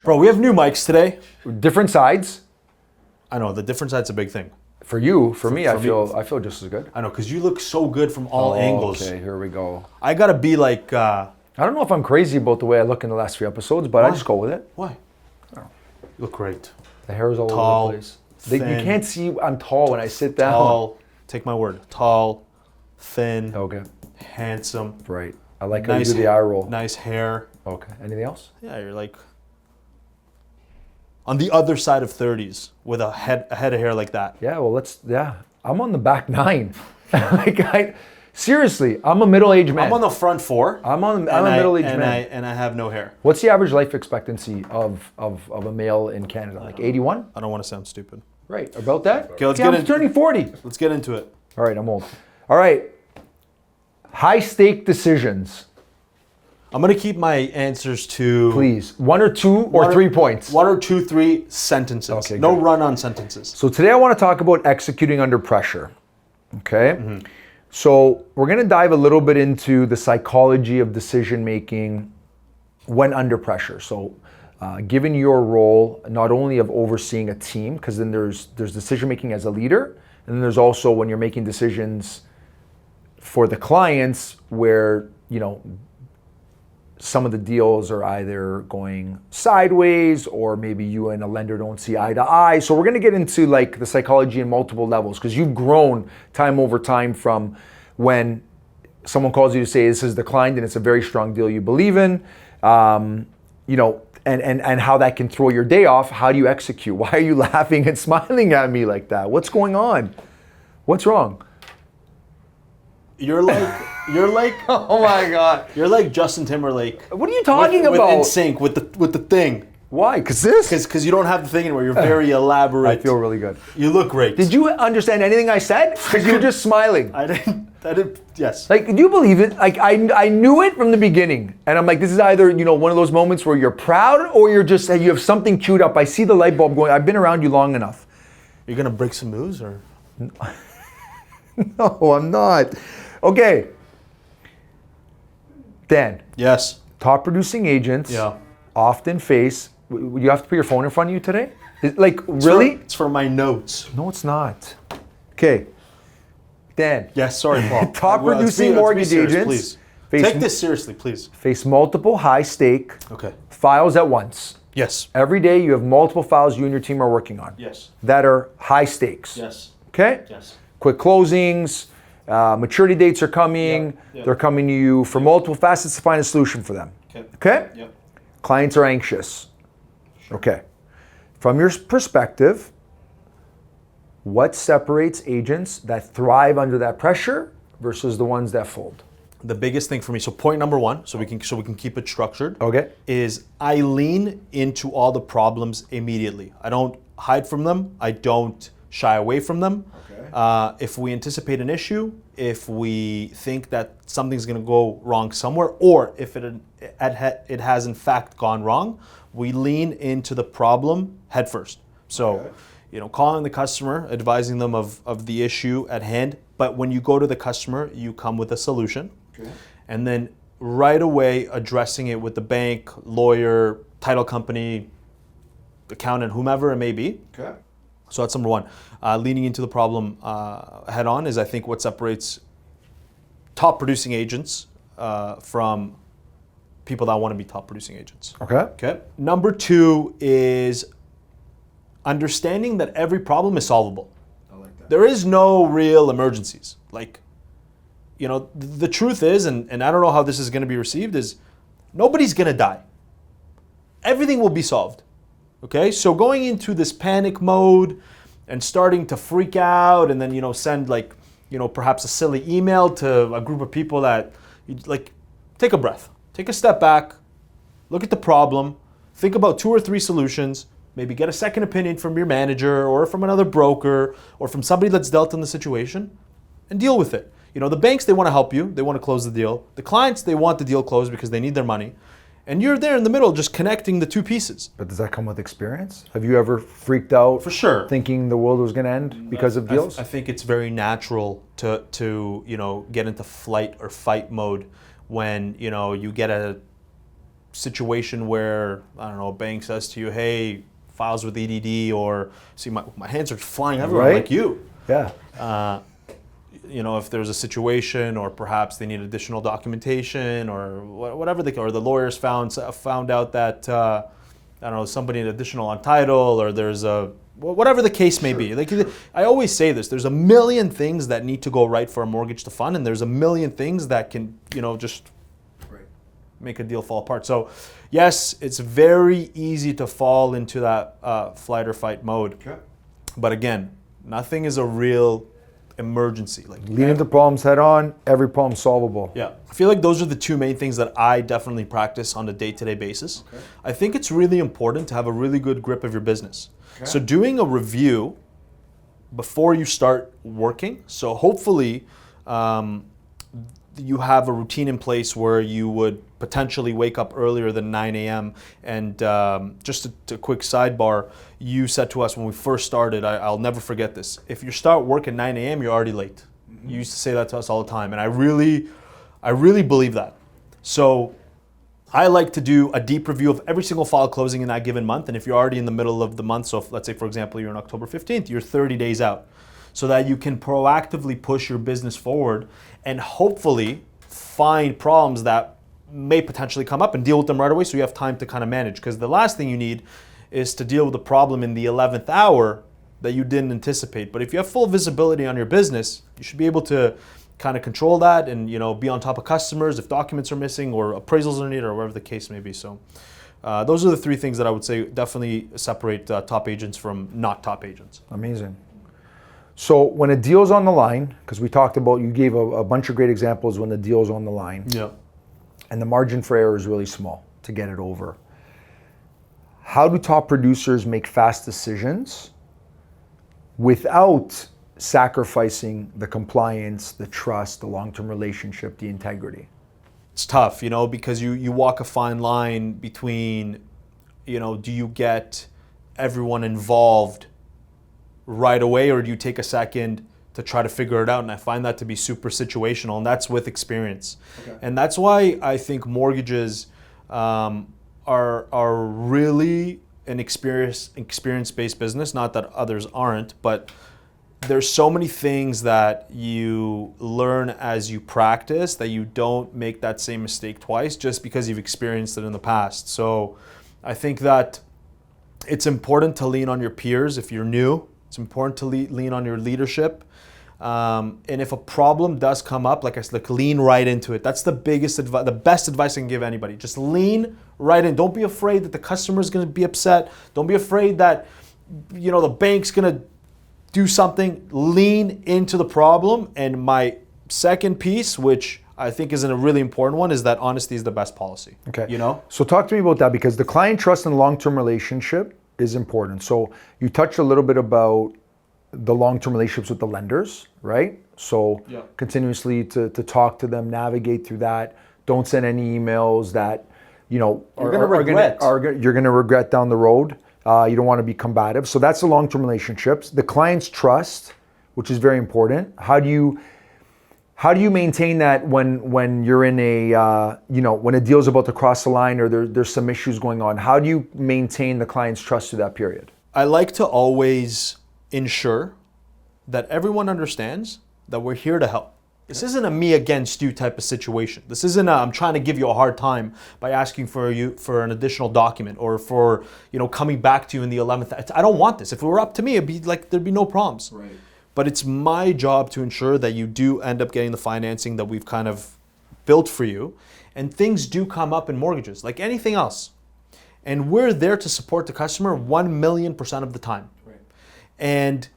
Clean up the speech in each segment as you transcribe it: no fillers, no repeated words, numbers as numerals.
Bro, we have new mics today. Different sides. I know, the different side's a big thing. For you, for me, for I me. feel just as good. I know, because you look so good from all angles. Okay, here we go. I gotta be like, I don't know if I'm crazy about the way I look in the last few episodes, but I just go with it. why? You look great. The hair is all Tall, over the place. You thin. can't see I'm tall when I sit down. Tall, take my word, tall, thin, Okay, handsome, right. I like how nice, you do the eye roll. nice hair. Okay, anything else? Yeah, you're like on the other side of 30s with a head of hair like that. Yeah, well, I'm on the back nine. Seriously, I'm a middle-aged man. I'm on the front four. I'm a middle-aged and man. I have no hair. What's the average life expectancy of a male in Canada? Like 81? I don't want to sound stupid. Right, about that? Okay, let's Yeah, get I'm into turning 40. Let's get into it. All right, I'm old. All right. High-stake decisions. I'm gonna keep my answers to Please, 1 or 2 or 3 points. 1 or 2, 3 sentences. Okay, no good. run-on sentences. So today I want to talk about executing under pressure. Okay? So we're going to dive a little bit into the psychology of decision making when under pressure. So given your role not only of overseeing a team, because then there's decision making as a leader, and then there's also when you're making decisions for the clients where, some of the deals are either going sideways or maybe you and a lender don't see eye to eye. So we're going to get into like the psychology in multiple levels because you've grown time over time from when someone calls you to say this is declined and it's a very strong deal you believe in, and how that can throw your day off. How do you execute? Why are you laughing and smiling at me like that? What's going on? What's wrong? You're like Oh my God. you're like Justin Timberlake. What are you talking with about? In sync with the thing. Why? Because you don't have the thing anymore. You're very elaborate. I feel really good. You look great. Did you understand anything I said? Because you were just smiling. I didn't. Yes. Like, do you believe it? Like, I knew it from the beginning. And I'm like, this is either, one of those moments where you're proud or you're just, you have something queued up. I see the light bulb going. I've been around you long enough. You're gonna break some moves or? No, I'm not. Okay. Dan, Yes. top producing agents Yeah. often face, you have to put your phone in front of you today? Like, really? It's for my notes. No, it's not. Okay. Dan. Yes. Sorry, Paul. Top Well, producing let's be mortgage serious, agents Please. face Take this seriously, please. face multiple high-stake Okay. files at once. Yes. Every day you have multiple files you and your team are working on Yes. that are high stakes. Yes. Okay? Yes. Quick closings, maturity dates are coming. Yep, yep. They're coming to you for multiple facets to find a solution for them. Okay. Okay? Yep. Clients are anxious. Okay. From your perspective, what separates agents that thrive under that pressure versus the ones that fold? The biggest thing for me. So point number 1, so we can keep it structured. Okay. Is I lean into all the problems immediately. I don't hide from them. I don't shy away from them. Okay. If we anticipate an issue, if we think that something's going to go wrong somewhere, or if it has in fact gone wrong, we lean into the problem head first. So, calling the customer, advising them of the issue at hand. But when you go to the customer, you come with a solution. Okay. And then right away addressing it with the bank, lawyer, title company, accountant, whomever it may be. Okay. So that's number 1. Leaning into the problem head on is, I think, what separates top producing agents from people that want to be top producing agents. Okay. Okay. Number 2 is understanding that every problem is solvable. I like that. There is no real emergencies. Like, the truth is, and I don't know how this is going to be received, is nobody's going to die. Everything will be solved. Okay, so going into this panic mode and starting to freak out and then, send perhaps a silly email to a group of people that, take a breath, take a step back, look at the problem, think about 2 or 3 solutions, maybe get a second opinion from your manager or from another broker or from somebody that's dealt in the situation and deal with it. The banks, they want to help you, they want to close the deal. The clients, they want the deal closed because they need their money. And you're there in the middle just connecting the 2 pieces. But does that come with experience? Have you ever freaked out For sure. thinking the world was going to end because of deals? I think it's very natural to get into flight or fight mode when you get a situation where, I don't know, a bank says to you, hey, files with EDD, or see my hands are flying everywhere, Right. like you. Yeah. You know, if there's a situation, or perhaps they need additional documentation, or whatever or the lawyers found out that I don't know, somebody need additional on title, or there's whatever the case may be. Like, I always say this: there's a million things that need to go right for a mortgage to fund, and there's a million things that can, you know, just make a deal fall apart. So, yes, it's very easy to fall into that flight or fight mode. Okay. But again, nothing is a real emergency. Like, Lean into problems head on, every problem solvable. yeah, I feel like those are the two main things that I definitely practice on a day-to-day basis. Okay. I think it's really important to have a really good grip of your business. Okay. So doing a review before you start working, so hopefully you have a routine in place where you would potentially wake up earlier than 9 a.m. And just a quick sidebar, you said to us when we first started, I'll never forget this, if you start work at 9 a.m., you're already late. Mm-hmm. You used to say that to us all the time, and I really believe that. So I like to do a deep review of every single file closing in that given month, and if you're already in the middle of the month, so if, let's say, for example, you're on October 15th, you're 30 days out, so that you can proactively push your business forward and hopefully find problems that may potentially come up and deal with them right away, so you have time to kind of manage. Because the last thing you need is to deal with a problem in the 11th hour that you didn't anticipate. But if you have full visibility on your business, you should be able to kind of control that and, you know, be on top of customers if documents are missing or appraisals are needed or whatever the case may be. So those are the three things that I would say definitely separate top agents from not top agents. Amazing. So when a deal's on the line, because we talked about, you gave a bunch of great examples when the deal's on the line, Yeah. and the margin for error is really small to get it over. How do top producers make fast decisions without sacrificing the compliance, the trust, the long-term relationship, the integrity? It's tough, you know, because you walk a fine line between, you know, do you get everyone involved right away, or do you take a second to try to figure it out? And I find that to be super situational, and that's with experience. Okay. And that's why I think mortgages are really an experience-based business. Not that others aren't, but there's so many things that you learn as you practice that you don't make that same mistake twice just because you've experienced it in the past. So I think that it's important to lean on your peers if you're new. It's important to lean on your leadership. And if a problem does come up, like I said, like, lean right into it. That's the biggest advice, the best advice I can give anybody. Just lean right in. Don't be afraid that the customer's going to be upset. Don't be afraid that, you know, the bank's going to do something. Lean into the problem. And my second piece, which I think is a really important one, is that honesty is the best policy. Okay. You know? So talk to me about that, because the client trust and long-term relationship is important. So you touched a little bit about the long-term relationships with the lenders, right? So Yeah. continuously to talk to them, navigate through that. Don't send any emails that, you know, You're gonna regret. You're going to regret down the road. You don't want to be combative. So that's the long-term relationships. The client's trust, which is very important. How do you maintain that when you're in a, you know, when a deal's about to cross the line, or there's some issues going on? How do you maintain the client's trust through that period? I like to always ensure that everyone understands that we're here to help. This isn't a me against you type of situation. This isn't I'm trying to give you a hard time by asking for an additional document, or for, you know, coming back to you in the 11th. I don't want this. If it were up to me, it'd be like, there'd be no problems. Right. But it's my job to ensure that you do end up getting the financing that we've kind of built for you. And things do come up in mortgages, like anything else. And we're there to support the customer 1,000,000% of the time. Right. And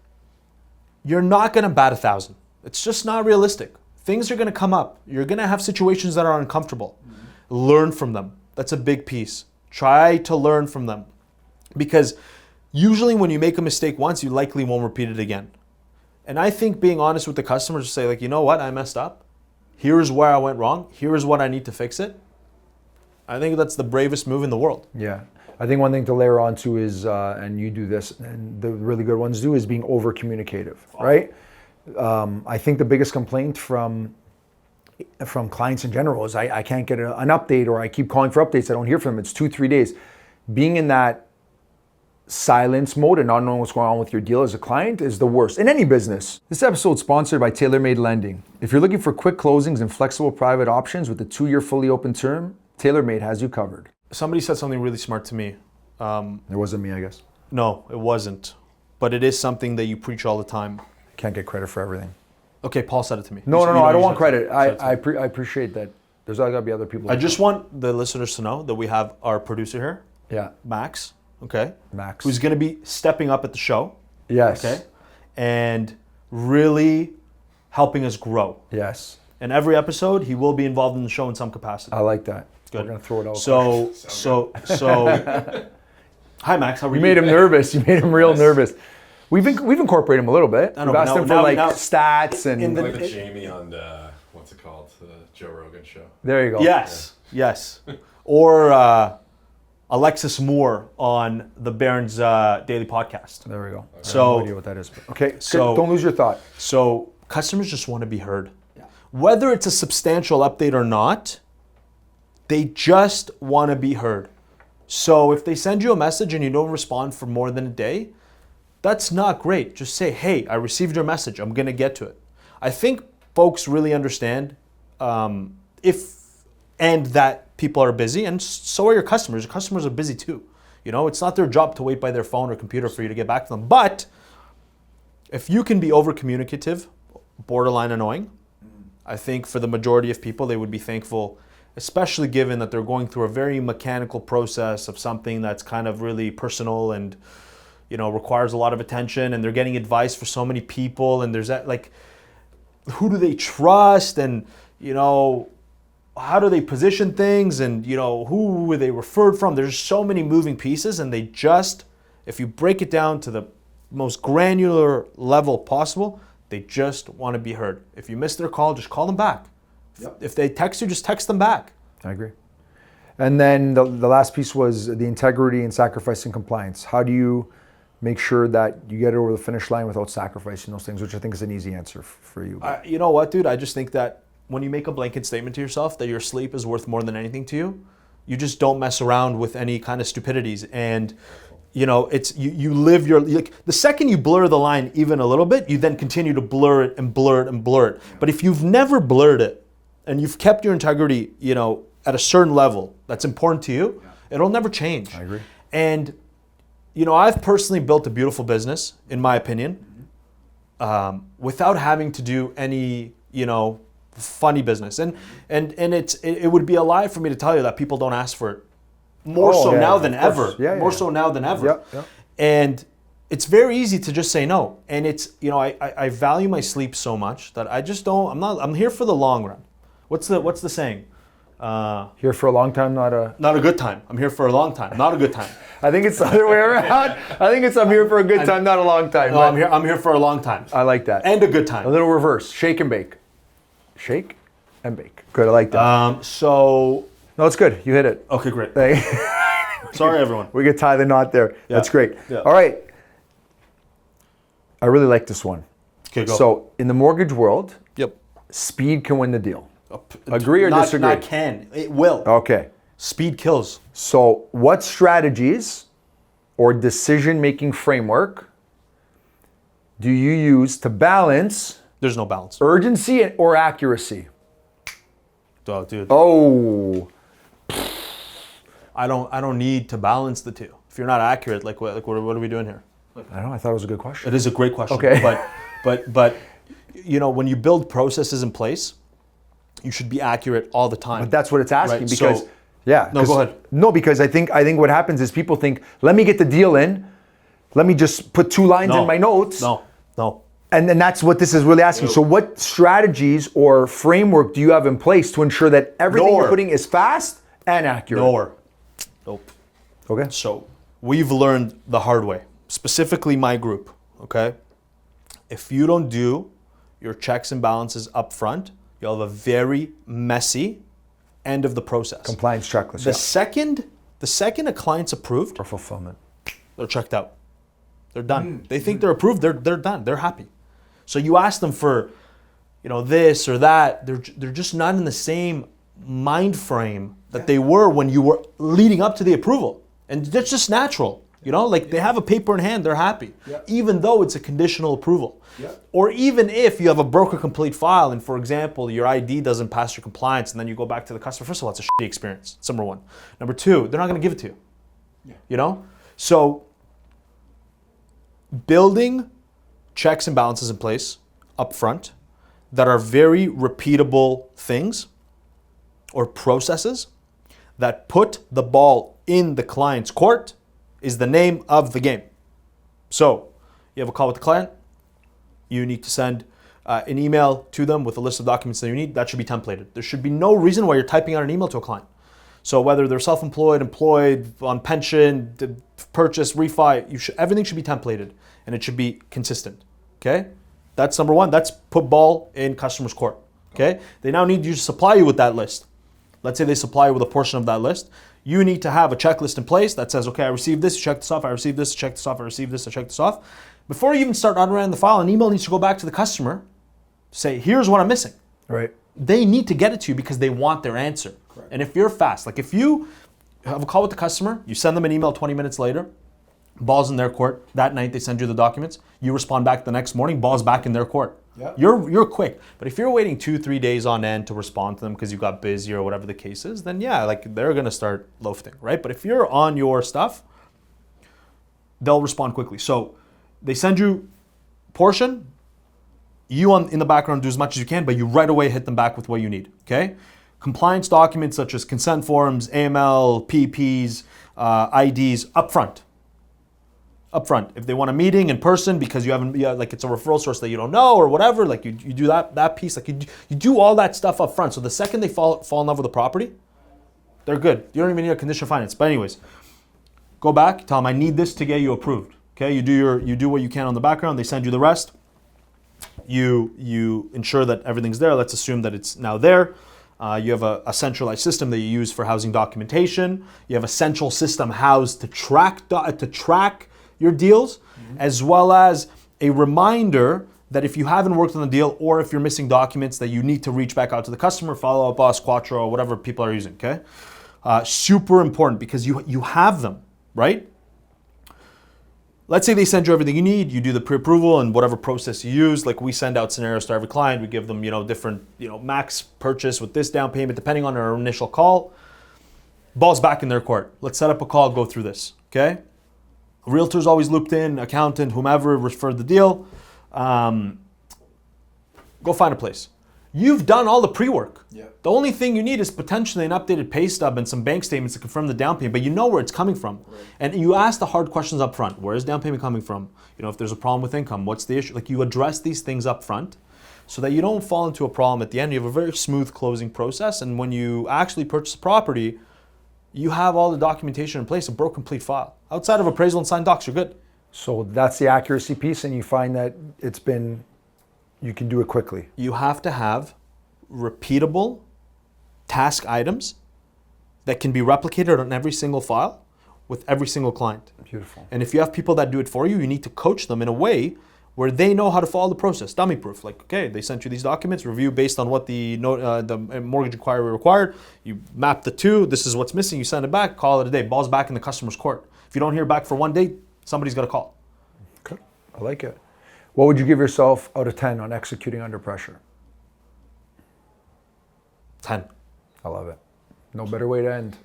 you're not going to bat 1,000. It's just not realistic. Things are going to come up. You're going to have situations that are uncomfortable. Mm-hmm. Learn from them. That's a big piece. Try to learn from them. Because usually when you make a mistake once, you likely won't repeat it again. And I think being honest with the customers, to say, like, you know what, I messed up. Here's where I went wrong. Here's what I need to fix it. I think that's the bravest move in the world. Yeah. I think one thing to layer onto is, and you do this, and the really good ones do, is being over communicative, right? I think the biggest complaint from from clients in general is I can't get an update, or I keep calling for updates. I don't hear from them. It's 2-3 days. Being in that silence mode and not knowing what's going on with your deal as a client is the worst in any business. This episode is sponsored by TaylorMade Lending. If you're looking for quick closings and flexible private options with a 2-year fully open term, TaylorMade has you covered. Somebody said something really smart to me. It wasn't me, I guess. No, it wasn't. But it is something that you preach all the time. Can't get credit for everything. Okay, Paul said it to me. No, You I don't want said it. credit. Said it to me. I appreciate that. There's got to be other people. I just want the listeners to know that we have our producer here, Yeah, Max, okay? Max. Who's going to be stepping up at the show, Yes. okay? And really helping us grow. Yes. And every episode, he will be involved in the show in some capacity. I like that. Good. We're going to throw it out. So, hi Max, how are you? You made him nervous. You made him real nervous. We've incorporated him a little bit. I know, We've but asked now- him for now- like now- stats and in the- Like the Jamie on the, what's it called? The Joe Rogan show. there you go. Yes. Or Alexis Moore on the Barron's Daily Podcast. There we go. So- I have no idea what that is. Okay. So- don't lose your thought. So customers just want to be heard. Whether it's a substantial update or not, they just want to be heard. So if they send you a message and you don't respond for more than a day, that's not great. Just say, hey, I received your message. I'm going to get to it. I think folks really understand and that people are busy, and so are your customers. Your customers are busy too. You know, it's not their job to wait by their phone or computer for you to get back to them. But if you can be over communicative, borderline annoying, I think for the majority of people, they would be thankful, especially given that they're going through a very mechanical process of something that's kind of really personal and, you know, requires a lot of attention, and they're getting advice for so many people, and there's that, like, who do they trust, and, you know, how do they position things, and, you know, who were they referred from? There's so many moving pieces, and they just, if you break it down to the most granular level possible, they just want to be heard. If you miss their call, just call them back. Yep. If they text you, just text them back. I agree. And then the last piece was the integrity and sacrificing compliance. How do you make sure that you get over the finish line without sacrificing those things, which I think is an easy answer for you. You know what, dude? I just think that when you make a blanket statement to yourself that your sleep is worth more than anything to you, you just don't mess around with any kind of stupidities. And you know, it's you live your, like, the second you blur the line even a little bit, you then continue to blur it and blur it and blur it. But if you've never blurred it and you've kept your integrity, you know, at a certain level that's important to you, it'll never change. I agree. And you know, I've personally built a beautiful business, in my opinion, without having to do any, you know, funny business. And it would be a lie for me to tell you that people don't ask for it. More so now than ever. More so now than ever. Yeah. And it's very easy to just say no. And it's, you know, I value my sleep so much that I just don't, I'm here for the long run. What's the saying? Here for a long time, not a good time. I'm here for a long time, not a good time. I think it's the other way around. I think it's I'm here for a good time, not a long time. No, I'm here for a long time. I like that. And a good time. A little reverse. Shake and bake. Shake and bake. Good, I like that. So... No, it's good. You hit it. Okay, great. Thank- Sorry, everyone. We could tie the knot there. Yeah. That's great. Yeah. All right. I really like this one. Okay, go. So, in the mortgage world, Yep. speed can win the deal. Agree or disagree? Not can. It will. Okay. Speed kills. So, what strategies or decision-making framework do you use to balance There's no balance. urgency or accuracy? Oh, dude. Oh, I don't need to balance the two. If you're not accurate, what are we doing here? I don't know. I thought it was a good question. It is a great question. Okay. But you know, when you build processes in place, you should be accurate all the time. But that's what it's asking Right, because, so- yeah. No, go ahead. No, because I think what happens is people think, let me get the deal in, let me just put 2 lines in my notes. No. And then that's what this is really asking. So what strategies or framework do you have in place to ensure that everything you're putting is fast and accurate? Nope. Okay. So we've learned the hard way, specifically my group, okay? If you don't do your checks and balances up front, you'll have a very messy end of the process. Compliance checklist. The second a client's approved, Or fulfillment. they're checked out. They're done. They think they're approved, they're done. They're happy. So you ask them for this or that. They're just not in the same mind frame that they were when you were leading up to the approval. And that's just natural. Like they have a paper in hand, they're happy. Even though it's a conditional approval. Or even if you have a broker complete file and, for example, your ID doesn't pass your compliance and then you go back to the customer. First of all, it's a shitty experience. That's number one. Number two, they're not going to give it to you. So building checks and balances in place up front that are very repeatable things or processes that put the ball in the client's court is the name of the game. So you have a call with the client, you need to send an email to them with a list of documents that you need. That should be templated. There should be no reason why you're typing out an email to a client. So whether they're self-employed, employed, on pension, purchase, refi, everything should be templated and it should be consistent. Okay? That's number one. That's put ball in customer's court. Okay? They now need you to supply you with that list. Let's say they supply you with a portion of that list. You need to have a checklist in place that says, okay, I received this, check this off, I received this, check this off, I received this, I check this off. Before you even start unwriting the file, an email needs to go back to the customer, say, here's what I'm missing. Right. They need to get it to you because they want their answer. Correct. And if you're fast, like if you have a call with the customer, you send them an email 20 minutes later, ball's in their court. That night they send you the documents. You respond back the next morning, ball's back in their court. Yep. You're quick. But if you're waiting 2-3 days on end to respond to them because you got busy or whatever the case is, then they're gonna start loafing, right? But if you're on your stuff, they'll respond quickly. So they send you portion, you in the background do as much as you can, but you right away hit them back with what you need, okay? Compliance documents such as consent forms, AML, PPs, IDs, upfront. If they want a meeting in person because you haven't, like it's a referral source that you don't know or whatever, like you do that piece, like you do all that stuff up front. So the second they fall in love with the property, they're good. You don't even need a condition of finance. But anyways, go back, tell them I need this to get you approved. Okay, you do what you can on the background. They send you the rest. You ensure that everything's there. Let's assume that it's now there. You have a centralized system that you use for housing documentation. You have a central system housed to track your deals, as well as a reminder that if you haven't worked on the deal or if you're missing documents that you need to reach back out to the customer, follow up us, Quattro, whatever people are using, okay? Super important because you have them, right? Let's say they send you everything you need, you do the pre-approval and whatever process you use, like we send out scenarios to every client, we give them, different, max purchase with this down payment, depending on our initial call. Ball's back in their court. Let's set up a call, go through this, okay? Realtor's always looped in, accountant, whomever referred the deal. Go find a place. You've done all the pre-work. Yeah. The only thing you need is potentially an updated pay stub and some bank statements to confirm the down payment, but you know where it's coming from. Right. And you ask the hard questions up front. Where is down payment coming from? If there's a problem with income, what's the issue? Like you address these things up front so that you don't fall into a problem at the end. You have a very smooth closing process, and when you actually purchase a property, you have all the documentation in place, a broke complete file. Outside of appraisal and signed docs, you're good. So that's the accuracy piece, and you find that you can do it quickly. You have to have repeatable task items that can be replicated on every single file with every single client. Beautiful. And if you have people that do it for you, you need to coach them in a way where they know how to follow the process. Dummy proof. Like, okay, they sent you these documents, review based on what the mortgage inquiry required. You map the two, this is what's missing, you send it back, call it a day. Ball's back in the customer's court. If you don't hear back for one day, somebody's got to call. Okay, I like it. What would you give yourself out of 10 on executing under pressure? 10. I love it. No better way to end.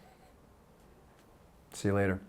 See you later.